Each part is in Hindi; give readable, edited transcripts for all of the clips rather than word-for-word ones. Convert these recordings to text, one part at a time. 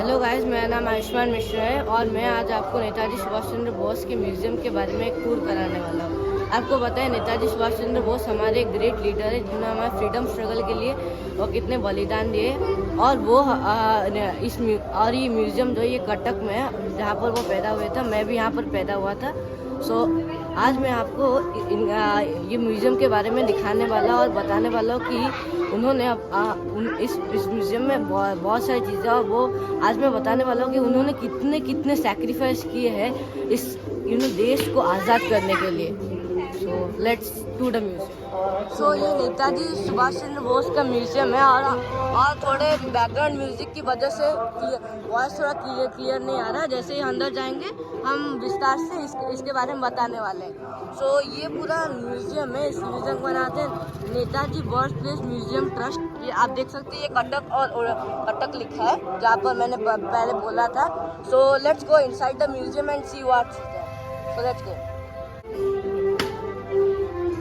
हेलो गाइस, मेरा नाम आयुष्मान मिश्रा है और मैं आज आपको नेताजी सुभाष चंद्र बोस के म्यूज़ियम के बारे में एक टूर कराने वाला हूँ। आपको पता है नेताजी सुभाष चंद्र बोस हमारे एक ग्रेट लीडर है जिन्होंने हमारे फ्रीडम स्ट्रगल के लिए और कितने बलिदान दिए। और वो ये म्यूज़ियम जो ये कटक में है जहाँ पर वो पैदा हुए थे। मैं भी यहाँ पर पैदा हुआ था। आज मैं आपको ये म्यूज़ियम के बारे में दिखाने वाला और बताने वाला हूँ कि उन्होंने इस म्यूज़ियम में बहुत सारी चीज़ें, और वो आज मैं बताने वाला हूँ कि उन्होंने कितने सैक्रिफाइस किए हैं इस देश को आज़ाद करने के लिए। So let's to the museum. So ये नेताजी सुभाष चंद्र बोस का म्यूज़ियम है और थोड़े बैकग्राउंड म्यूज़िक की वजह से वॉइस थोड़ा क्लियर नहीं आ रहा। जैसे ही अंदर जाएंगे हम विस्तार से इसके बारे में बताने वाले हैं। सो ये पूरा म्यूज़ियम है। इस म्यूज़ियम को बनाते हैं Netaji birth place museum trust. ये आप देख सकते हैं, ये कटक और कटक लिखा है जहाँ पर मैंने पहले बोला था। So let's go inside the museum and see what's there. So let's go.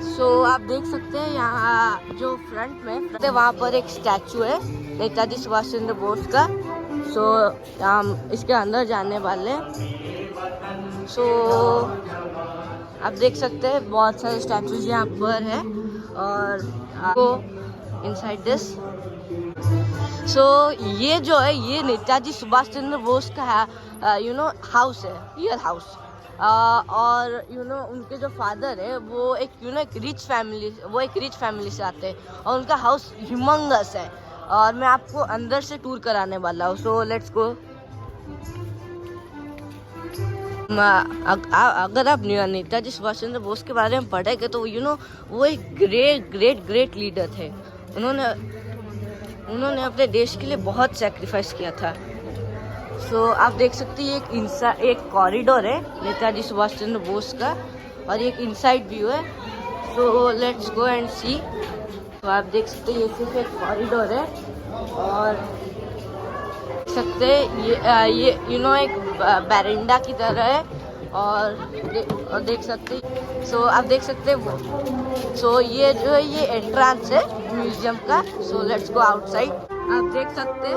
So आप देख सकते हैं यहाँ जो फ्रंट में वहाँ पर एक स्टैचू है नेताजी सुभाष चंद्र बोस का। सो हम इसके अंदर जाने वाले हैं। सो आप देख सकते हैं बहुत सारे स्टैचूज यहाँ पर है और आपको इनसाइड दिस। सो ये जो है ये नेताजी सुभाष चंद्र बोस का हाउस है, रियल हाउस। और उनके जो फादर है वो एक रिच फैमिली से आते हैं और उनका हाउस ह्यूमंगस है। और मैं आपको अंदर से टूर कराने वाला हूँ। सो लेट्स गो। अगर आप नेताजी सुभाष चंद्र बोस के बारे में पढ़ेंगे तो वो एक ग्रेट लीडर थे। उन्होंने अपने देश के लिए बहुत सैक्रिफाइस किया था। सो आप देख सकते हैं एक कॉरिडोर है नेताजी सुभाष चंद्र बोस का और एक इनसाइड व्यू है। सो लेट्स गो एंड सी। तो आप देख सकते हैं ये सिर्फ एक कॉरिडोर है और देख सकते हैं ये एक बैरिंडा की तरह है और देख सकते हैं। सो आप देख सकते हैं सो ये जो है ये एंट्रेंस है म्यूजियम का। सो लेट्स गो आउटसाइड। आप देख सकते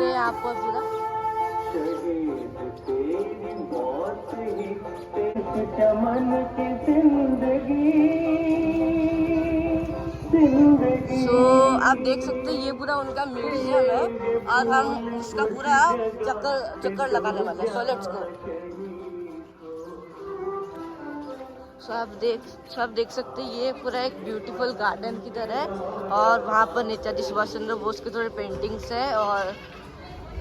हैं आप पूरा। सो आप देख सकते हैं ये पूरा उनका म्यूजियम है और हम इसका पूरा चक्कर लगाने वाले हैं। So let's go. सो आप देख सकते हैं ये पूरा एक ब्यूटीफुल गार्डन की तरह है और वहाँ पर नेताजी सुभाष चंद्र बोस के थोड़े पेंटिंग्स है। और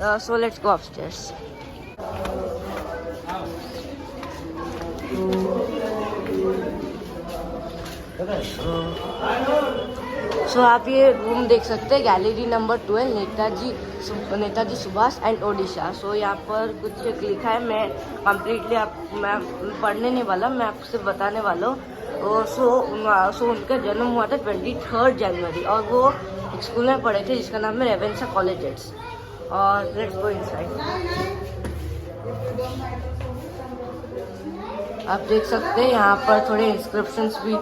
सो लेट्स गो अपस्टेयर्स। सो आप ये रूम देख सकते हैं, gallery number 12 Netaji Subhash and Odisha. So यहाँ पर कुछ लिखा है। मैं पढ़ने नहीं वाला, मैं आपसे बताने वाला हूँ। सो उनका जन्म हुआ था 23 जनवरी और वो एक स्कूल में पढ़े थे जिसका नाम है रेवेंसा कॉलेजेस। और लेट्स गो इनसाइड। आप देख सकते हैं यहाँ पर थोड़े इंस्क्रिप्शंस भी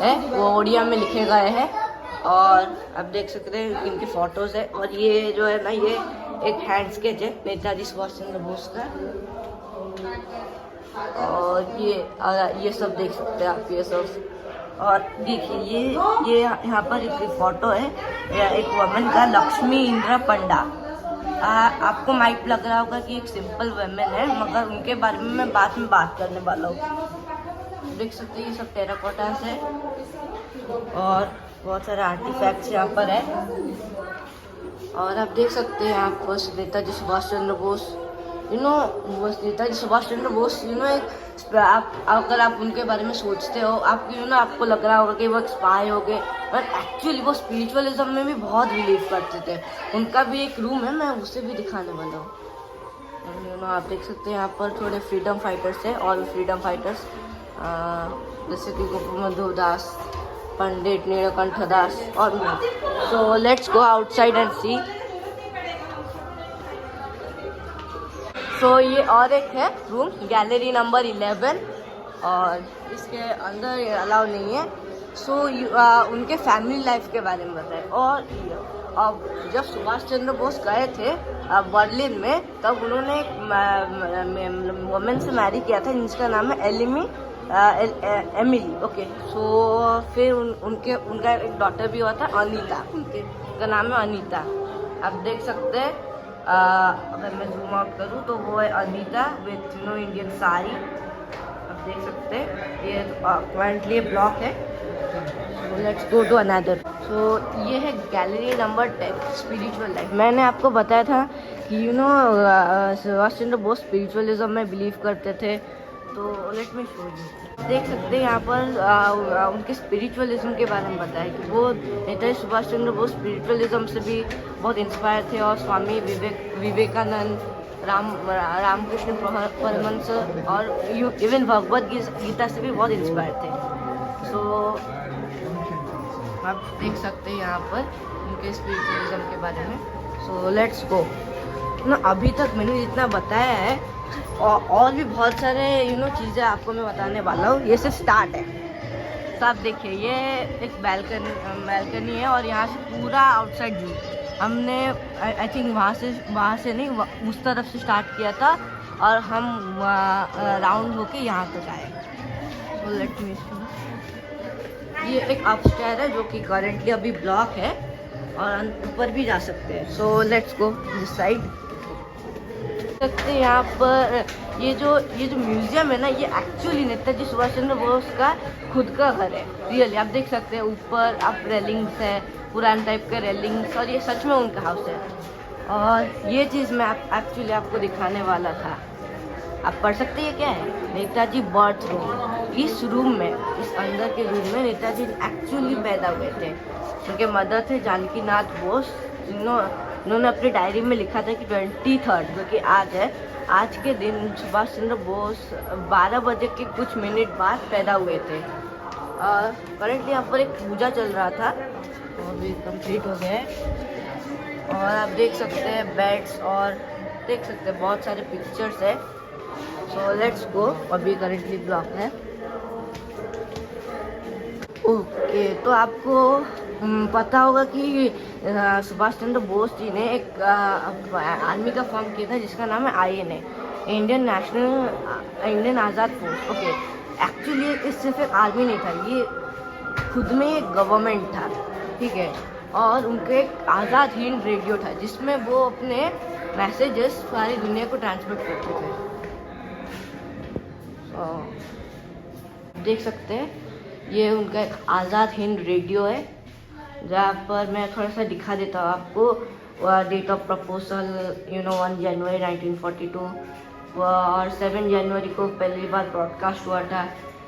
है, वो ओडिया में लिखे गए हैं। और आप देख सकते हैं इनके फोटोज है और ये जो है ना ये एक हैंड स्केच है नेताजी सुभाष चंद्र बोस का। और ये सब देख सकते हैं आप, ये सब। और देखिए ये यहाँ पर एक फोटो है एक वुमन का, लक्ष्मी इंदिरा पंडा। आपको माइट लग रहा होगा कि एक सिंपल वुमेन है, मगर उनके बारे में मैं बाद में बात करने वाला हूँ। देख सकते हैं ये सब टेराकोटास है और बहुत सारे आर्टिफैक्ट्स यहाँ पर है। और आप देख सकते हैं यहाँ पर नेताजी सुभाष चंद्र बोस नेताजी सुभाष चंद्र बोस अगर आप उनके बारे में सोचते हो आपको लग रहा होगा कि वो एक स्पाई हो गए, बट एक्चुअली वो स्पिरिचुअलिज्म में भी बहुत बिलीव करते थे। उनका भी एक रूम है, मैं उसे भी दिखाने वाला हूँ। आप देख सकते हैं यहाँ पर थोड़े फ्रीडम फाइटर्स है और फ्रीडम फाइटर्स जैसे कि गोपबंधु दास, पंडित नीलकंठ दास और मैं। So let's go outside and see. So ये और एक है रूम, गैलरी नंबर 11 और इसके अंदर अलाउ नहीं है। सो उनके फैमिली लाइफ के बारे में बताएं। अब जब सुभाष चंद्र बोस गए थे बर्लिन में, तब उन्होंने एक वुमेन से मैरी किया था जिसका नाम है एमिली। ओके, सो फिर उनका एक डॉटर भी हुआ था अनीता, उनका नाम है अनीता। आप देख सकते हैं, अगर मैं जूम आउट करूँ तो वो है अनीता विथ इंडियन साड़ी। आप देख सकते हैं, ये करंटली ब्लॉक है। Let's go to another. So ये है गैलरी नंबर 10, स्पिरिचुअल लाइफ। मैंने आपको बताया था कि सुभाष चंद्र बोस स्पिरिचुअलिज्म में बिलीव करते थे, तो लेट मी शो यू। देख सकते हैं यहाँ पर उनके स्पिरिचुअलिज्म के बारे में बताया कि वो नेताजी सुभाष चंद्र बोस स्पिरिचुअलिज्म से भी बहुत इंस्पायर थे, और स्वामी विवेकानंद, रामकृष्ण परमहंस और इवन भगवद गीता से भी बहुत इंस्पायर थे। सो आप देख सकते हैं यहाँ पर उनके स्पिरिचुअलिज्म के बारे में। सो लेट्स गो ना। अभी तक मैंने जितना बताया है, और भी बहुत सारे चीज़ें आपको मैं बताने वाला हूँ। ये सिर्फ स्टार्ट है। तो आप देखिए, ये एक बैल्कनी है, और यहाँ से पूरा आउटसाइड व्यू। हमने आई थिंक वहाँ से नहीं, उस तरफ से स्टार्ट किया था, और हम राउंड होके यहाँ तक आए। तो लेट मी सी। ये एक अपस्टेयर है जो कि करेंटली अभी ब्लॉक है, और ऊपर भी जा सकते हैं। So let's go this side. सकते हैं यहाँ पर ये जो म्यूजियम है ना, ये एक्चुअली नेताजी सुभाष चंद्र बोस का खुद का घर है, रियली। आप देख सकते हैं ऊपर आप रेलिंग्स है, पुराने टाइप का रेलिंग्स, और ये सच में उनका हाउस है। और ये चीज़ मैं एक्चुअली आपको दिखाने वाला था। आप पढ़ सकते हैं क्या है, नेताजी बर्थ रूम। इस रूम में, इस अंदर के रूम में नेताजी एक्चुअली पैदा हुए थे। उनके मदर थे जानकी नाथ बोस। उन्होंने अपनी डायरी में लिखा था कि 23 जो कि आज है, आज के दिन सुभाष चंद्र बोस 12 बजे के कुछ मिनट बाद पैदा हुए थे। करंटली यहाँ पर एक पूजा चल रहा था, तो अभी कंप्लीट हो गया है। और आप देख सकते हैं बेड्स, और देख सकते हैं बहुत सारे पिक्चर्स है। सो लेट्स गो। अभी करंटली ब्लॉक है। ओके, तो आपको पता होगा कि सुभाष चंद्र बोस जी ने एक आर्मी का फॉर्म किया था जिसका नाम है INA, इंडियन आज़ाद फोर्स। ओके, एक्चुअली ये सिर्फ एक आर्मी नहीं था, ये खुद में एक गवर्नमेंट था, ठीक है। और उनके एक आज़ाद हिंद रेडियो था जिसमें वो अपने मैसेजेस सारी दुनिया को ट्रांसमिट करते थे। देख सकते हैं, ये उनका एक आज़ाद हिंद रेडियो है, जहाँ पर मैं थोड़ा सा दिखा देता हूँ आपको। डेट ऑफ प्रपोजल 1 जनवरी 1942, और 7 जनवरी को पहली बार ब्रॉडकास्ट हुआ था।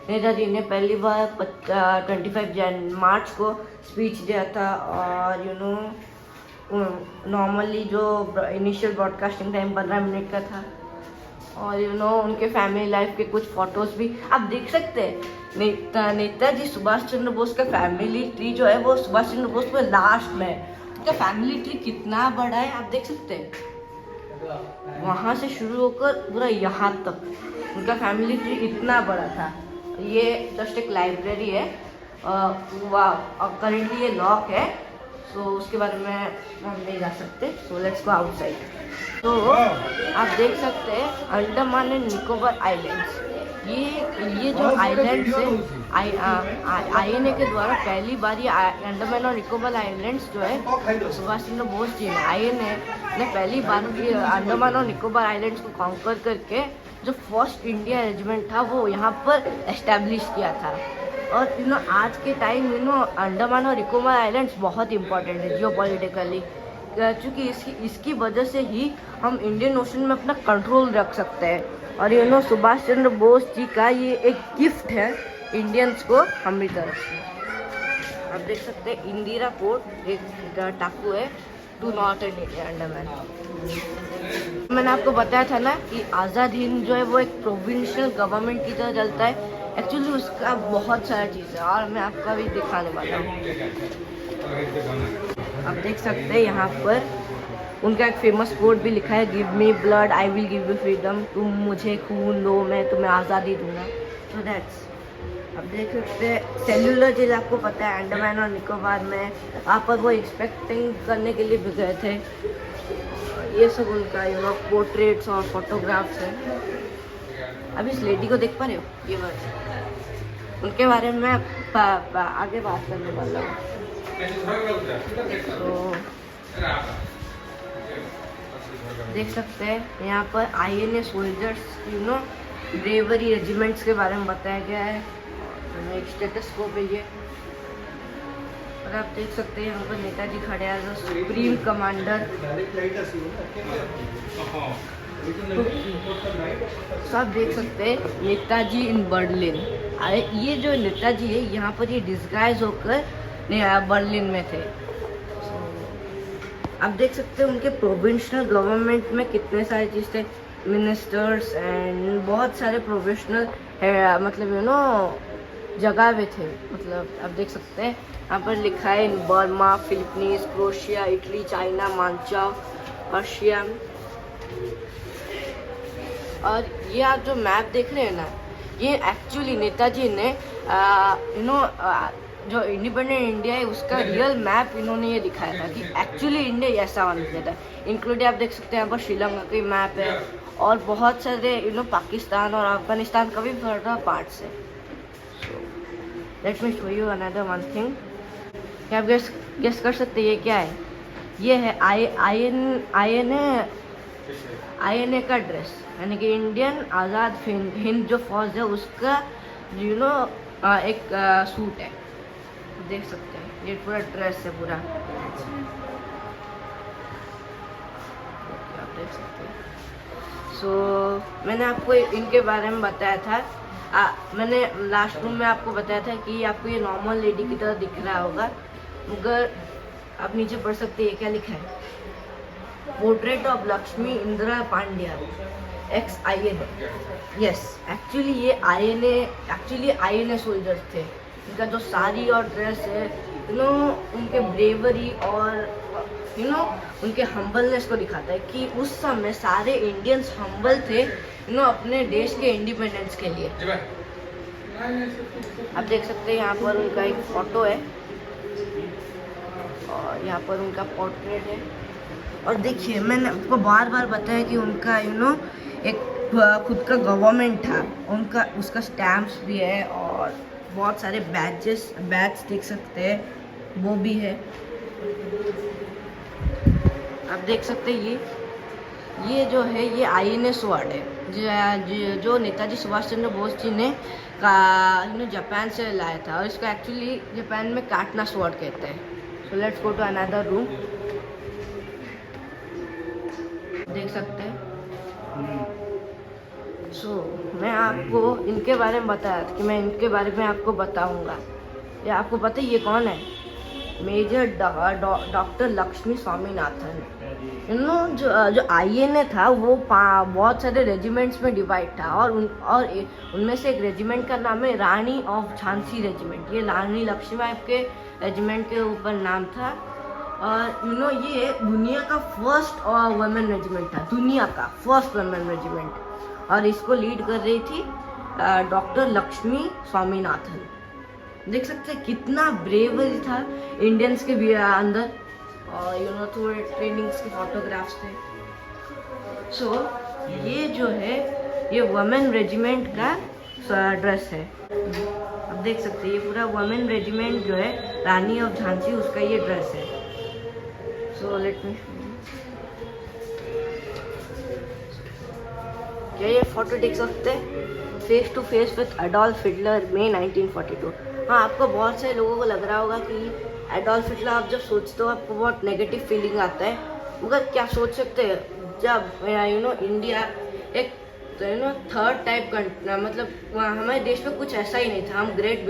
नेताजी ने पहली बार 25 मार्च को स्पीच दिया था, और नॉर्मली जो इनिशियल ब्रॉडकास्टिंग टाइम 15 मिनट का था। और उनके फैमिली लाइफ के कुछ फोटोज़ भी आप देख सकते हैं। नेताजी सुभाष चंद्र बोस का फैमिली ट्री जो है वो सुभाष चंद्र बोस में लास्ट में है। उनका फैमिली ट्री कितना बड़ा है आप देख सकते हैं, वहाँ से शुरू होकर पूरा यहाँ तक उनका फैमिली ट्री इतना बड़ा था। ये जस्ट एक लाइब्रेरी है, करेंटली ये लॉक है, सो उसके बारे में हम नहीं जा सकते। सो लेट्स गो आउटसाइड। तो आप देख सकते हैं अंडमान एंड निकोबार आइलैंड्स। ये जो आइलैंड्स है, INA के द्वारा पहली बार ये अंडमान और निकोबार आइलैंड्स जो है सुभाष चंद्र बोस जी ने INA ने पहली बार अंडमान और निकोबार आइलैंड्स को कॉन्कर करके जो फर्स्ट इंडिया रेजिमेंट था वो यहाँ पर एस्टेब्लिश किया था। और आज के टाइम अंडमान और निकोबार आइलैंड्स बहुत इंपॉर्टेंट है जियोपॉलिटिकली, क्योंकि इसकी वजह से ही हम इंडियन ओशन में अपना कंट्रोल रख सकते हैं। और सुभाष चंद्र बोस जी का ये एक गिफ्ट है इंडियंस को हमारी तरफ से। आप देख सकते हैं इंदिरा पोर्ट एक टापू है टू नॉर्थ इंडिया अंडमान। मैंने आपको बताया था ना कि आज़ाद हिंद जो है वो एक प्रोविंशियल गवर्नमेंट की तरह चलता है। एक्चुअली उसका बहुत सारा चीज़ है और मैं आपको अभी दिखाने वाला हूँ। आप देख सकते हैं यहाँ पर उनका एक फेमस कोट भी लिखा है, give me blood I will give you freedom. तुम मुझे खून दो मैं तुम्हें आज़ादी दूंगा। सो दैट्स, अब देख सकते हैं सेल्यूलर जेल, आपको पता है अंडमान और निकोबार में वहाँ पर वो इंस्पेक्टिंग करने के लिए भी गए थे। ये सब उनका पोर्ट्रेट्स और फोटोग्राफ्स है। अभी इस लेडी को देख पा रहे हो, ये बस उनके बारे में मैं आगे बात करने वाला हूँ। तो देख सकते हैं यहाँ पर INA सोल्जर्स ब्रेवरी रेजिमेंट्स के बारे में बताया गया है। एक स्टेटस्कोप है ये, और आप देख सकते हैं यहाँ पर नेताजी खड़े हैं सुप्रीम कमांडर। तो आप देख सकते हैं नेताजी इन बर्लिन। ये जो नेताजी है यहाँ पर ये डिस्गाइज होकर बर्लिन में थे। आप देख सकते हैं उनके प्रोविंशियल गवर्नमेंट में कितने सारे चीज़ थे, मिनिस्टर्स एंड बहुत सारे प्रोफेशनल मतलब जगह पे थे। मतलब आप देख सकते हैं यहाँ पर लिखा है Burma, Philippines, Croatia, Italy, China, मांचाओ, रशिया। और ये आप जो मैप देख रहे हैं ना, ये एक्चुअली नेताजी ने जो इंडिपेंडेंट इंडिया है उसका रियल मैप इन्होंने ये दिखाया था कि एक्चुअली इंडिया ऐसा होना चाहिए था। इंक्लूडिंग आप देख सकते हैं यहाँ पर श्रीलंका का मैप है और बहुत सारे पाकिस्तान और अफगानिस्तान का भी फर्दर पार्ट्स है। Let me show you another one thing. क्या आप गेस कर सकते हैं ये क्या है? ये है INA का ड्रेस, यानी कि इंडियन आज़ाद हिंद जो फौज है उसका एक सूट है। देख सकते हैं ये पूरा ड्रेस है पूरा, आप देख सकते हैं। सो मैंने आपको इनके बारे में बताया था। मैंने लास्ट रूम में आपको बताया था कि आपको ये नॉर्मल लेडी की तरह दिख रहा होगा, मगर आप नीचे पढ़ सकते हैं ये क्या लिखा है, portrait of Lakshmi Indira Pandya ex-INA। Yes, actually ये INA सोल्जर्स थे। इनका जो साड़ी और ड्रेस है उनके ब्रेवरी और उनके हम्बलनेस को दिखाता है कि उस समय सारे इंडियंस हम्बल थे अपने देश के इंडिपेंडेंस के लिए। आप देख सकते हैं यहाँ पर उनका एक फोटो है और यहाँ पर उनका पोर्ट्रेट है। और देखिए मैंने आपको बार बार बताया कि उनका एक खुद का गवर्नमेंट था, उनका उसका स्टैम्प्स भी है और बहुत सारे बैच देख सकते हैं वो भी है। आप देख सकते हैं ये जो है ये INA स्वॉर्ड है जो नेताजी सुभाष चंद्र बोस जी ने जापान से लाया था, और इसको एक्चुअली जापान में काटना स्वॉर्ड कहते हैं। So let's go to another room. देख सकते हैं। मैं आपको इनके बारे में बताया कि मैं इनके बारे में आपको बताऊंगा। ये आपको पता है ये कौन है? Major doctor Lakshmi Swaminathan. जो INA था वो बहुत सारे रेजिमेंट्स में डिवाइड था, और उनमें से एक रेजिमेंट का नाम है रानी ऑफ झांसी रेजिमेंट। ये रानी लक्ष्मीबाई के रेजिमेंट के ऊपर नाम था। और ये दुनिया का फर्स्ट वुमेन रेजिमेंट था, दुनिया का फर्स्ट वुमेन रेजिमेंट, और इसको लीड कर रही थी डॉक्टर लक्ष्मी स्वामीनाथन। देख सकते हैं कितना ब्रेवरी था इंडियंस के भी अंदर, और थोड़े ट्रेनिंग्स के फोटोग्राफ्स थे। सो ये जो है ये वुमेन रेजिमेंट का ड्रेस है। अब देख सकते हैं ये पूरा वुमेन रेजिमेंट जो है रानी ऑफ झांसी उसका ये ड्रेस है। सो लेट मी, क्या ये फोटो देख सकते हैं? Face to face with Adolf Hitler, May 1942। हाँ, आपको बहुत सारे लोगों को लग रहा होगा कि एडोल्फ हिटलर आप जब सोचते हो आपको बहुत नेगेटिव फीलिंग आता है, मगर क्या सोच सकते हैं जब इंडिया एक थर्ड टाइप का, मतलब हमारे देश में कुछ ऐसा ही नहीं था। हम ग्रेट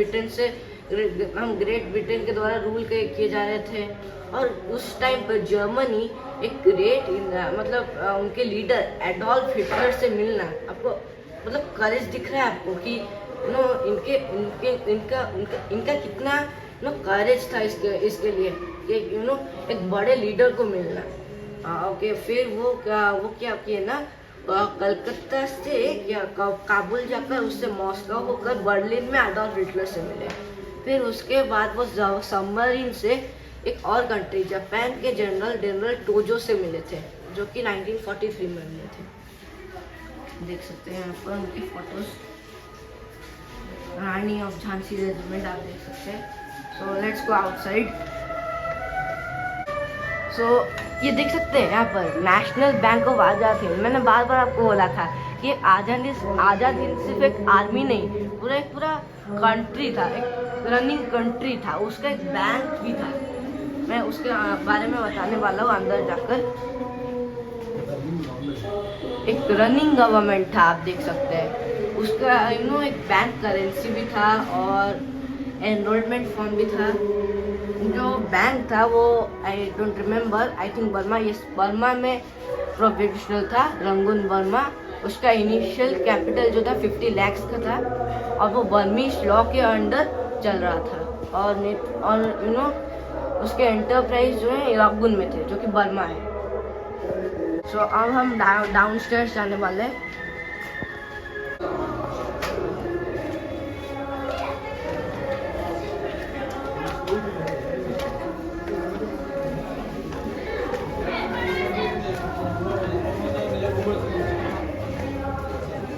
ब्रिटेन के द्वारा रूल किए जा रहे थे, और उस टाइम पर जर्मनी एक ग्रेट मतलब उनके लीडर एडोल्फ हिटलर से मिलना, आपको मतलब करेज दिख रहा है आपको कि इनका कितना करेज था इसके लिए कि एक बड़े लीडर को मिलना। ओके, फिर वो क्या किए ना, कलकत्ता से या काबुल जाकर उससे मॉस्को होकर बर्लिन में एडॉल्फ हिटलर से मिले। फिर उसके बाद वो सबमरीन से एक और कंट्री जापान के जनरल टोजो से मिले थे, जो कि 1943 में मिले थे। देख सकते हैं यहाँ पर उनकी photos, Rani of Jhansi regiment आप देख सकते हैं। So let's go outside. सो ये देख सकते हैं यहाँ पर national bank of Azad Hind. मैंने बार बार आपको बोला था कि आज़ाद हिंद सिर्फ एक आर्मी नहीं, पूरा कंट्री था, एक रनिंग कंट्री था, उसका एक बैंक भी था। मैं उसके बारे में बताने वाला हूँ अंदर जाकर। एक रनिंग गवर्नमेंट था, आप देख सकते हैं। उसका एक बैंक करेंसी भी था और एनरोलमेंट फॉर्म भी था। जो बैंक था वो I don't remember, I think Burma में प्रोविजनल था, रंगून बर्मा। उसका इनिशियल कैपिटल जो था 50 लाख का था और वो बर्मीज लॉ के अंडर चल रहा था। और उसके एंटरप्राइज जो है रंगून में थे, जो कि बर्मा है। सो अब हम डाउनस्टेयर्स जाने वाले हैं।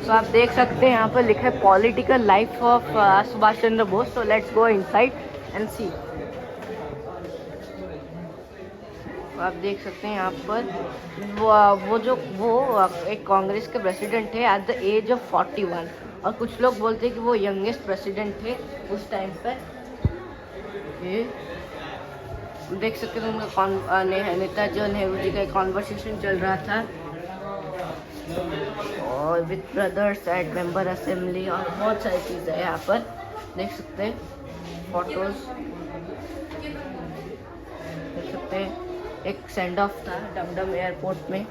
तो आप देख सकते हैं यहाँ पर लिखा है political life of Subhash Chandra Bose. तो लेट्स गो इनसाइड एंड सी। आप देख सकते हैं यहाँ पर वो एक कांग्रेस के प्रेसिडेंट थे एट द एज ऑफ 41, और कुछ लोग बोलते हैं कि वो यंगेस्ट प्रेसिडेंट थे उस टाइम पर। देख सकते हैं उनका नेताजी और नेहरू जी का कॉन्वर्सेशन चल रहा था, और with brothers at member assembly, और बहुत सारी चीज़ें यहाँ पर देख सकते हैं। फोटोज देख सकते हैं। एक सेंड ऑफ था डमडम एयरपोर्ट में,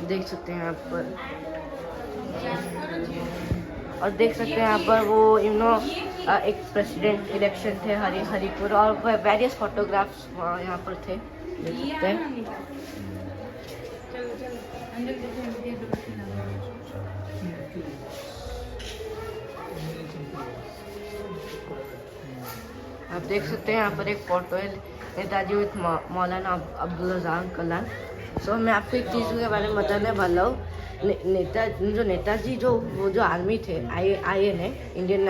देख सकते हैं यहाँ पर। और देख सकते हैं यहाँ पर वो एक प्रेसिडेंट इलेक्शन थे हरिपुर, और वेरियस फोटोग्राफ्स यहाँ पर थे, देख सकते हैं। आप देख सकते हैं यहाँ पर एक फोटो है नेताजी विथ मौलाना अब्दुल रज़ाक कलाम। सो मैं आपको एक चीज़ के बारे में बताने वाला हूँ। नेताजी वो जो आर्मी थे, IN है, इंडियन,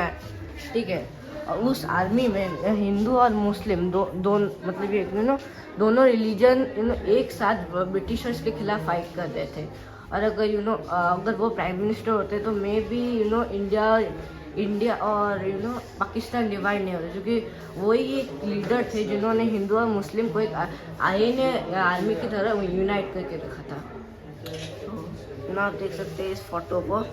ठीक है, और उस आर्मी में हिंदू और मुस्लिम मतलब ये दोनों रिलीजन एक साथ ब्रिटिशर्स के खिलाफ फाइट कर रहे थे। और अगर वो प्राइम मिनिस्टर होते तो मे बी इंडिया और पाकिस्तान डिवाइड नहीं होता, क्योंकि वही एक लीडर थे जिन्होंने हिंदू और मुस्लिम को एक आर्मी की तरह यूनाइट करके रखा था। तो आप देख सकते हैं इस फोटो को,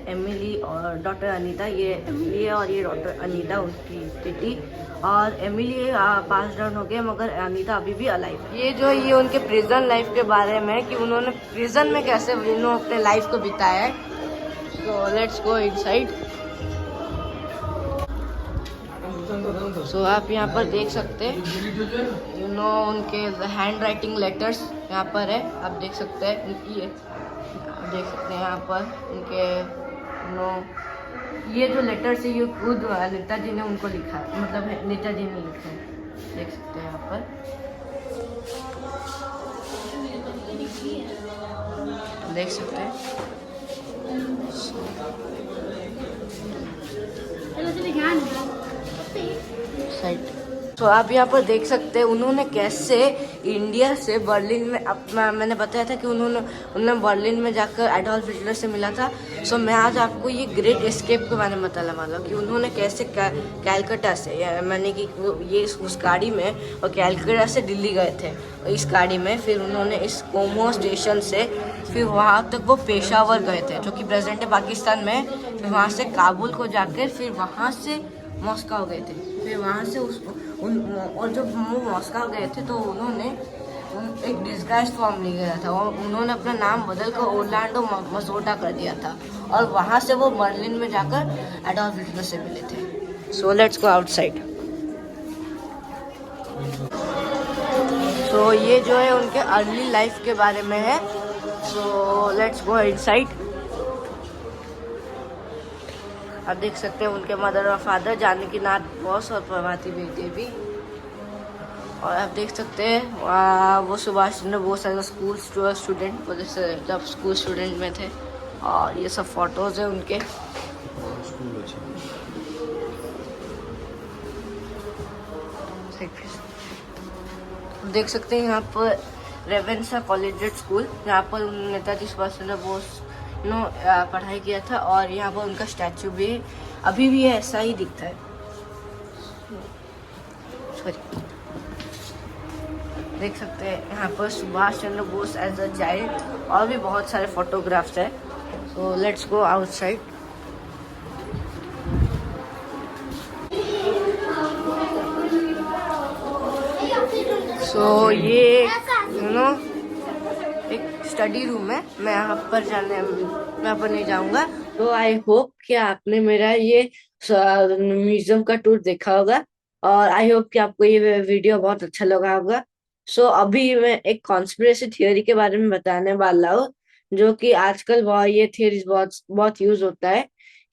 एमिली और डॉक्टर अनीता, ये एमिली है और ये डॉक्टर अनीता उनकी बेटी, और एमिली पास डाउन हो गया मगर अनीता अभी भी अलाइव। ये उनके प्रिजन लाइफ के बारे में है कि उन्होंने प्रिजन में कैसे अपने लाइफ को बिताया है। तो लेट्स गो इनसाइड। सो आप यहाँ पर देख सकते हैं उनके हैंड राइटिंग लेटर्स यहाँ पर है, आप देख सकते हैं उनकी, आप देख सकते हैं यहाँ पर उनके ये जो लेटर्स है ये खुद नेताजी ने उनको लिखा है, मतलब नेताजी ने लिखा है, देख सकते हैं यहाँ पर। देख सकते हैं साइड। तो आप यहाँ पर देख सकते हैं उन्होंने कैसे इंडिया से बर्लिन में, मैंने बताया था कि उन्होंने बर्लिन में जाकर एडॉल्फ हिटलर से मिला था। सो मैं आज आपको ये ग्रेट एस्केप के बारे में बताने वाला हूँ कि उन्होंने कैसे कैलकाटा से, मैंने कि ये उस गाड़ी में, और कैलकाटा से दिल्ली गए थे इस गाड़ी में। फिर उन्होंने इस कोमो स्टेशन से फिर वहाँ तक वो पेशावर गए थे, जो कि प्रेजेंट है पाकिस्तान में। फिर वहाँ से काबुल को जाकर फिर वहाँ से मॉस्को गए थे। फिर वहाँ से और जब वो मॉस्को गए थे तो उन्होंने एक डिस्गाइज फॉर्म ले गया था, और उन्होंने अपना नाम बदल कर ओरलैंडो मसोटा कर दिया था, और वहाँ से वो बर्लिन में जाकर एडॉल्फ हिटलर से मिले थे। सो लेट्स गो आउटसाइड। तो ये जो है उनके अर्ली लाइफ के बारे में है। सो लेट्स गो इनसाइड। आप देख सकते हैं उनके मदर और फादर जानकी नाथ बोस और प्रभाती देवी। और आप देख सकते हैं वो Subhash Chandra Bose as a school student, वो जैसे जब स्कूल स्टूडेंट में थे। और ये सब फोटोज है उनके। देख सकते हैं यहाँ पर रेवेन्सा कॉलेजिएट स्कूल, यहाँ पर नेताजी सुभाष चंद्र बोस पढ़ाई किया था। और यहाँ पर उनका स्टैचू भी अभी भी ऐसा ही दिखता है। देख सकते हैं यहाँ पर Subhash Chandra Bose as a child और भी बहुत सारे फोटोग्राफ्स है। सो लेट्स गो आउटसाइड। सो ये एक स्टडी रूम है। मैं यहाँ पर नहीं जाऊंगा। तो आई होप कि आपने मेरा ये म्यूजियम का टूर देखा होगा और आई होप कि आपको ये वीडियो बहुत अच्छा लगा होगा। सो अभी मैं एक कॉन्स्पिरेसी थियोरी के बारे में बताने वाला हूँ, जो कि आजकल ये थियोरी बहुत बहुत यूज होता है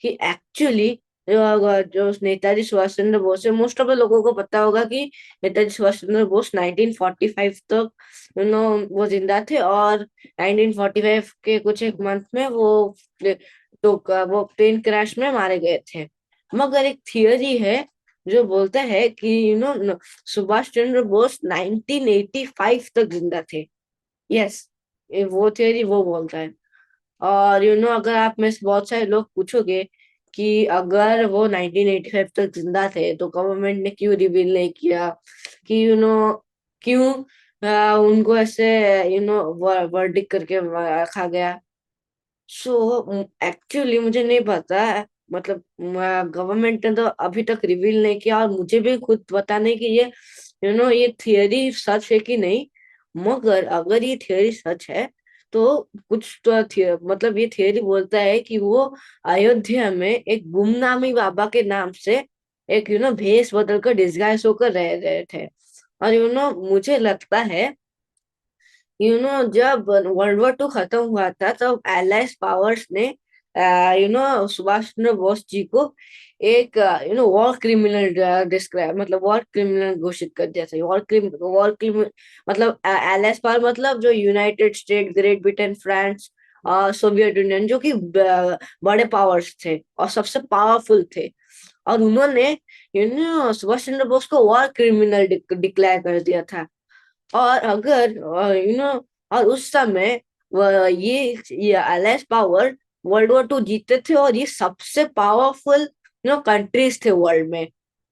कि एक्चुअली जो नेताजी सुभाष चंद्र बोस है, मोस्ट ऑफ द लोगों को पता होगा कि नेताजी सुभाष चंद्र बोस 1945 तक वो जिंदा थे और 1945 के कुछ एक मंथ में वो प्लेन क्रैश में मारे गए थे। मगर एक थियोरी है जो बोलता है कि सुभाष चंद्र बोस 1985 तक जिंदा थे। यस, वो थियोरी वो बोलता है। और अगर आप में से बहुत सारे लोग पूछोगे कि अगर वो 1985 तक जिंदा थे तो गवर्नमेंट ने क्यों रिवील नहीं किया, कि क्यों उनको ऐसे वर्डिक करके रखा गया। सो एक्चुअली मुझे नहीं पता, मतलब गवर्नमेंट ने तो अभी तक रिवील नहीं किया और मुझे भी खुद पता नहीं कि ये ये थियरी सच है कि नहीं। मगर अगर ये थियरी सच है तो कुछ तो मतलब ये थियरी बोलता है कि वो अयोध्या में एक गुमनामी बाबा के नाम से एक भेष बदल कर डिस्गाइज होकर रह रहे थे। और मुझे लगता है जब वर्ल्ड वॉर 2 खत्म हुआ था तब एलाइज पावर्स ने सुभाष चंद्र बोस जी को एक वॉर क्रिमिनल डिस्क्राइब, मतलब वॉर क्रिमिनल घोषित कर दिया था। वॉर क्रिमिनल मतलब एलाइज पावर मतलब जो United state, great Britain, France और सोवियत यूनियन, जो कि बड़े पावर्स थे और सबसे पावरफुल थे। और उन्होंने सुभाष चंद्र बोस को वॉर क्रिमिनल डिक्लेयर कर दिया था। और अगर और उस समय ये अलायंस पावर वर्ल्ड वॉर 2 जीते थे और ये सबसे पावरफुल कंट्रीज थे वर्ल्ड में।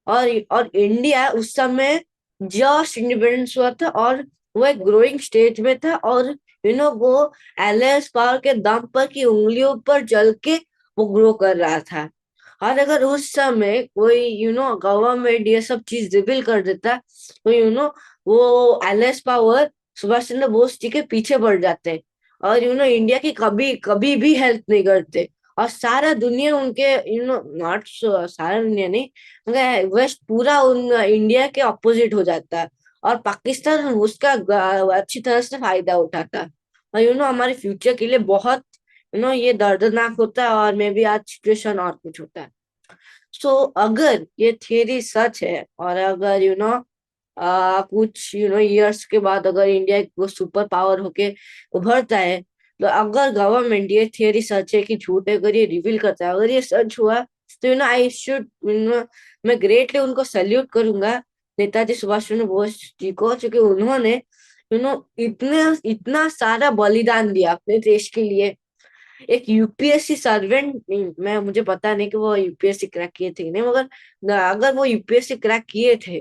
और इंडिया उस समय जस्ट इंडिपेंडेंस हुआ था और वो एक ग्रोइंग स्टेज में था। और वो अलायंस पावर के दम पर की उंगलियों पर चल के वो ग्रो कर रहा था। और अगर उस समय कोई गवर्नमेंट ये सब चीज रिवील कर देता तो वो एलएस पावर सुभाष चंद्र बोस जी के पीछे पड़ जाते और इंडिया की कभी कभी भी हेल्प नहीं करते। और सारा दुनिया उनके नॉट सारा दुनिया नहीं, मगर वेस्ट पूरा उन इंडिया के ऑपोजिट हो जाता है और पाकिस्तान उसका अच्छी तरह से फायदा उठाता। और हमारे फ्यूचर के लिए बहुत ये दर्दनाक होता है और मे बी आज सिचुएशन और कुछ होता है। सो अगर ये थियरी सच है और अगर कुछ ईयर्स के बाद अगर इंडिया को सुपर पावर होके उभरता है, तो अगर गवर्नमेंट ये थियरी सच है कि झूठ है, अगर ये रिवील करता है, अगर ये सच हुआ तो आई शुड मैं ग्रेटली उनको सैल्यूट करूंगा, नेताजी सुभाष चंद्र बोस जी को, क्योंकि उन्होंने इतने इतना सारा बलिदान दिया अपने देश के लिए। एक यूपीएससी सर्वेंट, मैं मुझे पता नहीं कि वो यूपीएससी क्रैक किए थे नहीं, मगर अगर वो यूपीएससी क्रैक किए थे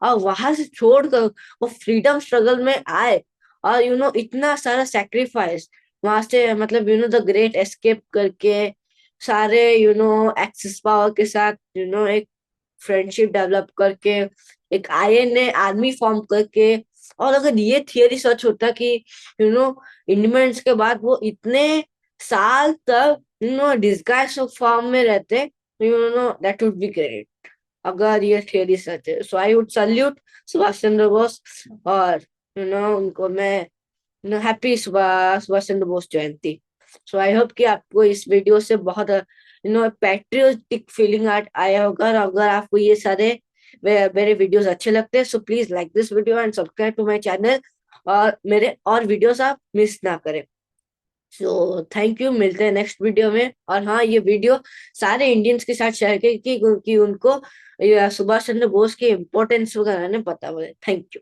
और वहां से छोड़कर वो फ्रीडम स्ट्रगल में आए और इतना सारा सेक्रीफाइस वहां से, मतलब द ग्रेट एस्केप करके सारे एक्सिस पावर के साथ एक फ्रेंडशिप डेवलप करके एक आईएनए आर्मी फॉर्म करके। और अगर ये थियरी सच होता कि इंडिपेंडेंस के बाद वो इतने साल तक डिस्गाइज फॉर्म में रहते, दैट वुड बी ग्रेट अगर ये थियरी सच है। सो I would salute Subhash Chandra Bose और उनको मैं happy Subhash Subhash Chandra Bose Jayanti. So I hope कि आपको इस वीडियो से बहुत पैट्रियोटिक फीलिंग आया होगा। और अगर आपको ये सारे मेरे वीडियोस अच्छे लगते हैं, so please like this video and subscribe to my channel, और मेरे और वीडियोस आप मिस ना करें। सो थैंक यू, मिलते हैं नेक्स्ट वीडियो में। और हाँ, ये वीडियो सारे इंडियंस के साथ शेयर करें कि उनको सुभाष चंद्र बोस के इम्पोर्टेंस वगैरह ने पता हो। Thank you.